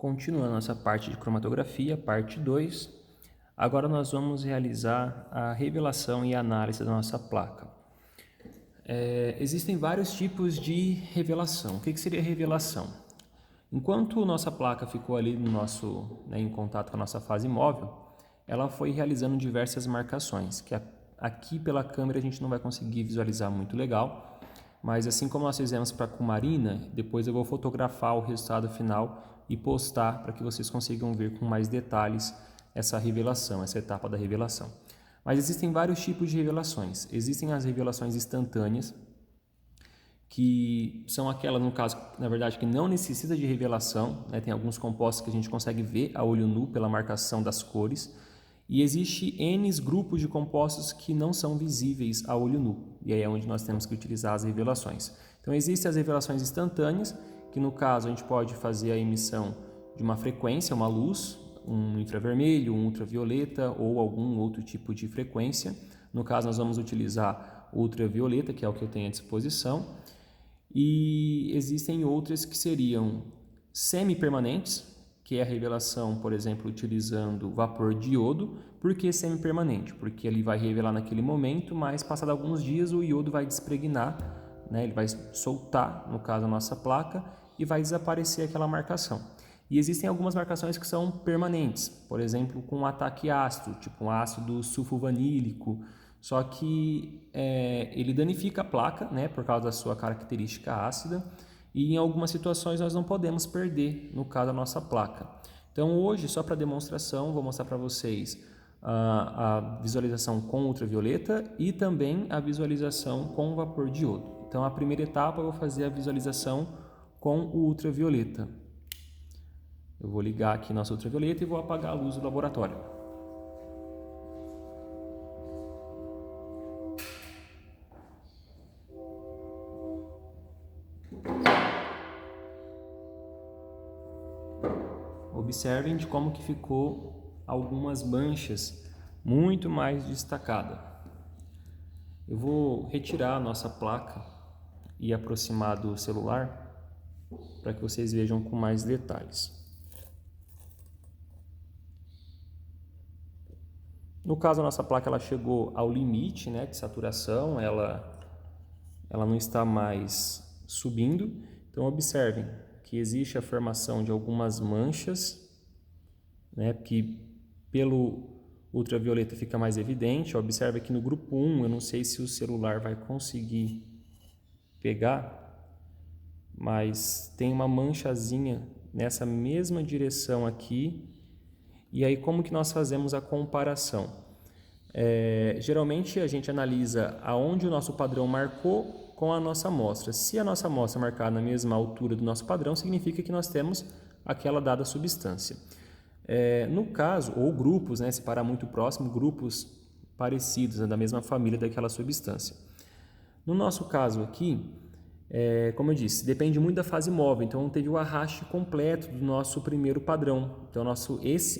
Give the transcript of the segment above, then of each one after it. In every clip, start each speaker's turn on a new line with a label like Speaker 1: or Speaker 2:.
Speaker 1: Continuando nossa parte de cromatografia, parte 2, agora nós vamos realizar a revelação e análise da nossa placa. Existem vários tipos de revelação. O que seria revelação? Enquanto nossa placa ficou ali em contato com a nossa fase móvel, ela foi realizando diversas marcações, que aqui pela câmera a gente não vai conseguir visualizar muito legal, mas assim como nós fizemos para a cumarina, depois eu vou fotografar o resultado final e postar para que vocês consigam ver com mais detalhes essa revelação, essa etapa da revelação. Mas existem vários tipos de revelações. Existem as revelações instantâneas, que são aquelas, no caso, na verdade, que não necessita de revelação, né? Tem alguns compostos que a gente consegue ver a olho nu pela marcação das cores. E existe N grupos de compostos que não são visíveis a olho nu. E aí é onde nós temos que utilizar as revelações. Então, existem as revelações instantâneas, que no caso a gente pode fazer a emissão de uma frequência, uma luz, um infravermelho, um ultravioleta ou algum outro tipo de frequência. No caso, nós vamos utilizar o ultravioleta, que é o que eu tenho à disposição. E existem outras que seriam semipermanentes, que é a revelação, por exemplo, utilizando vapor de iodo. Por que semipermanente? Porque ele vai revelar naquele momento, mas passado alguns dias o iodo vai despregnar, né? Ele vai soltar, no caso, a nossa placa e vai desaparecer aquela marcação. E existem algumas marcações que são permanentes, por exemplo, com um ataque ácido, tipo um ácido sulfovanílico, só que ele danifica a placa, né, por causa da sua característica ácida, e em algumas situações nós não podemos perder, no caso, a nossa placa. Então hoje, só para demonstração, vou mostrar para vocês a visualização com ultravioleta e também a visualização com vapor de iodo. Então a primeira etapa eu vou fazer a visualização com o ultravioleta. Eu vou ligar aqui nosso ultravioleta e vou apagar a luz do laboratório. Observem de como que ficou algumas manchas muito mais destacadas. Eu vou retirar a nossa placa e aproximar do celular para que vocês vejam com mais detalhes. No caso, a nossa placa ela chegou ao limite, né, de saturação, ela não está mais subindo. Então, observem que existe a formação de algumas manchas, né, que pelo ultravioleta fica mais evidente. Observe aqui no grupo 1, eu não sei se o celular vai conseguir pegar, mas tem uma manchazinha nessa mesma direção aqui. E aí como que nós fazemos a comparação? Geralmente a gente analisa aonde o nosso padrão marcou com a nossa amostra. Se a nossa amostra marcar na mesma altura do nosso padrão, significa que nós temos aquela dada substância. No caso, ou grupos, né, se parar muito próximo, grupos parecidos, né, da mesma família daquela substância. No nosso caso aqui, como eu disse, depende muito da fase móvel, então teve o arraste completo do nosso primeiro padrão. Então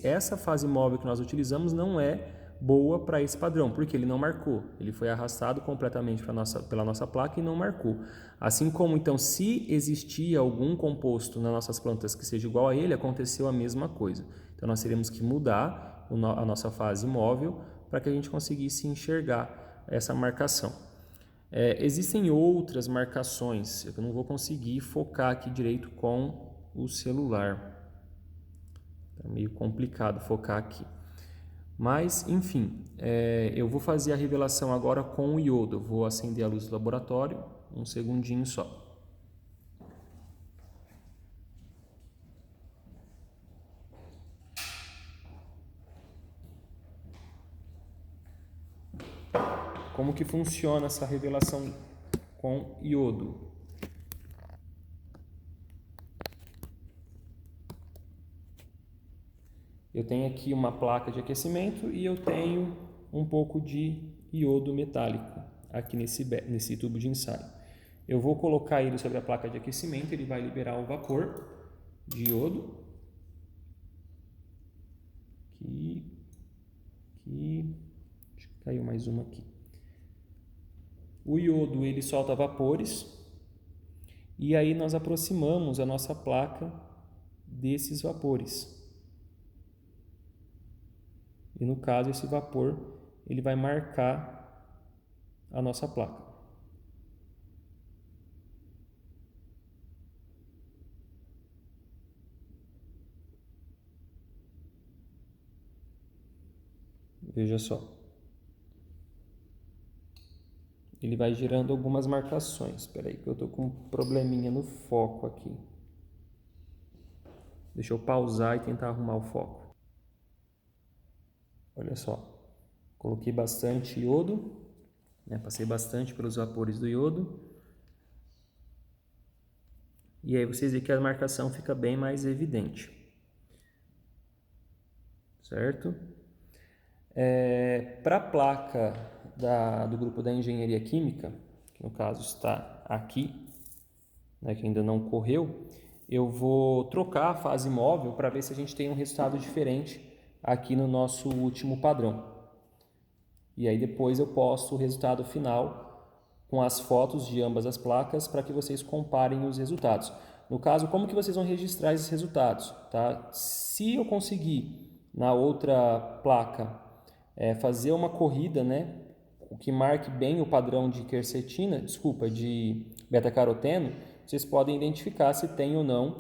Speaker 1: essa fase móvel que nós utilizamos não é boa para esse padrão, porque ele não marcou, ele foi arrastado completamente pela nossa placa e não marcou. Assim como, então, se existia algum composto nas nossas plantas que seja igual a ele, aconteceu a mesma coisa. Então nós teríamos que mudar a nossa fase móvel para que a gente conseguisse enxergar essa marcação. Existem outras marcações, eu não vou conseguir focar aqui direito com o celular. É meio complicado focar aqui. Mas, enfim, eu vou fazer a revelação agora com o iodo. Eu vou acender a luz do laboratório, um segundinho só. Como que funciona essa revelação com iodo? Eu tenho aqui uma placa de aquecimento e eu tenho um pouco de iodo metálico aqui nesse tubo de ensaio. Eu vou colocar ele sobre a placa de aquecimento, ele vai liberar o vapor de iodo. Aqui, acho que caiu mais uma aqui. O iodo ele solta vapores e aí nós aproximamos a nossa placa desses vapores. E no caso, esse vapor ele vai marcar a nossa placa. Veja só. Ele vai gerando algumas marcações. Espera aí que eu estou com um probleminha no foco aqui. Deixa eu pausar e tentar arrumar o foco. Olha só. Coloquei bastante iodo, né? Passei bastante pelos vapores do iodo. E aí vocês veem que a marcação fica bem mais evidente. Certo? Para a placa do grupo da engenharia química, que no caso está aqui, né, que ainda não correu, eu vou trocar a fase móvel para ver se a gente tem um resultado diferente aqui no nosso último padrão. E aí depois eu posto o resultado final com as fotos de ambas as placas para que vocês comparem os resultados. No caso, como que vocês vão registrar esses resultados? Tá? Se eu conseguir na outra placa fazer uma corrida, né, o que marque bem o padrão de quercetina, de beta-caroteno, vocês podem identificar se tem ou não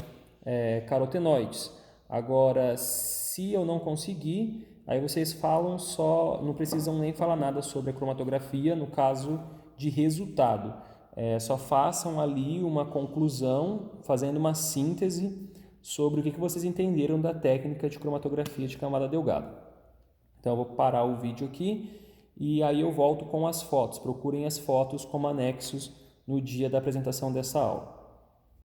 Speaker 1: carotenoides. Agora, se eu não conseguir, aí vocês falam só, não precisam nem falar nada sobre a cromatografia no caso de resultado. Só façam ali uma conclusão, fazendo uma síntese sobre o que vocês entenderam da técnica de cromatografia de camada delgada. Então eu vou parar o vídeo aqui e aí eu volto com as fotos. Procurem as fotos como anexos no dia da apresentação dessa aula.